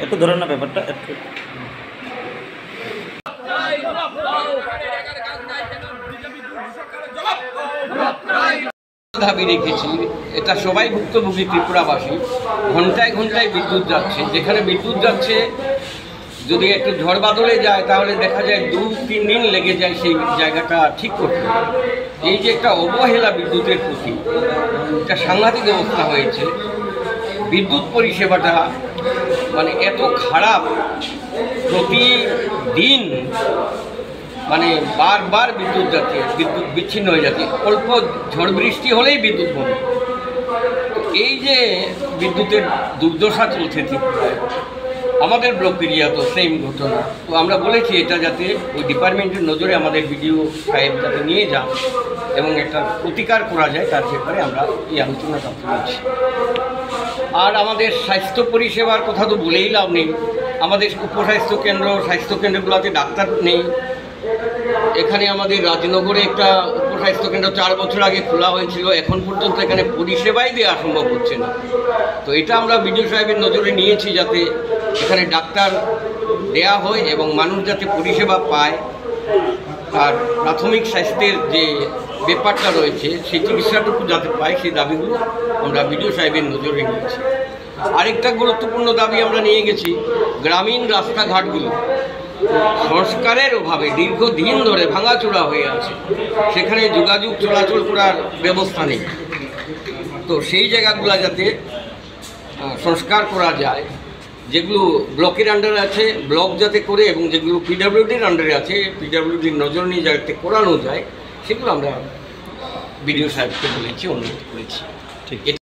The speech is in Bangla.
একটু ধরেন না ব্যাপারটা একটু। দাবি রেখেছি, এটা সবাই ভুক্তভোগী ত্রিপুরাবাসী। ঘন্টায় ঘন্টায় বিদ্যুৎ যাচ্ছে, যেখানে বিদ্যুৎ যাচ্ছে যদি একটু ঝড় বাদলে যায় তাহলে দেখা যায় 2-3 দিন লেগে যায় সেই জায়গাটা ঠিক করতে। এই যে একটা অবহেলা বিদ্যুতের প্রতি, একটা সাংঘাতিক অবস্থা হয়েছে। বিদ্যুৎ পরিষেবাটা মানে এত খারাপ, প্রতিদিন মানে বারবার বিদ্যুৎ যাচ্ছে, বিদ্যুৎ বিচ্ছিন্ন হয়ে যাচ্ছে, অল্প ঝড় বৃষ্টি হলেই বিদ্যুৎ বন্ধ। এই যে বিদ্যুতের দুর্দশা চলছে ত্রিপুরায়, আমাদের ব্লক এরিয়া তো সেম ঘটনা। তো আমরা বলেছি এটা যাতে ওই ডিপার্টমেন্টের নজরে আমাদের বিডিও সাহেব যাতে নিয়ে যান এবং একটা প্রতিকার করা যায়, তার ব্যাপারে আমরা এই আলোচনাটা করেছি। আর আমাদের স্বাস্থ্য পরিষেবার কথা তো বলেই লাভ নেই। আমাদের স্বাস্থ্যকেন্দ্রগুলোতে ডাক্তার নেই। এখানে আমাদের রাজনগরে একটা উপস্বাস্থ্যকেন্দ্র 4 বছর আগে খোলা হয়েছিল, এখন পর্যন্ত এখানে পরিষেবাই দেওয়া সম্ভব হচ্ছে না। তো এটা আমরা বিডিও সাহেবের নজরে নিয়েছি যাতে এখানে ডাক্তার দেয়া হয় এবং মানুষ যাতে পরিষেবা পায়, আর প্রাথমিক স্বাস্থ্যের যে ব্যাপারটা রয়েছে সেই চিকিৎসাটুকু যাতে পায়, সেই দাবিগুলো আমরা বিডিও সাহেবের নজরে নিয়েছি। আরেকটা গুরুত্বপূর্ণ দাবি আমরা নিয়ে গেছি, গ্রামীণ রাস্তাঘাটগুলো সংস্কারের অভাবে দীর্ঘদিন ধরে ভাঙাচোরা হয়ে আছে, সেখানে যোগাযোগ চলাচল করার ব্যবস্থা নেই। তো সেই জায়গাগুলো যাতে সংস্কার করা যায়, যেগুলো ব্লকের আন্ডারে আছে ব্লক যাতে করে, এবং যেগুলো পিডব্লিউডির আন্ডারে আছে পিডব্লিউডির নজর নিয়ে যাতে করানো যায়, সেগুলো আমরা বিডিও সাহেবকে বলেছি, অনুরোধ করেছি। ঠিক।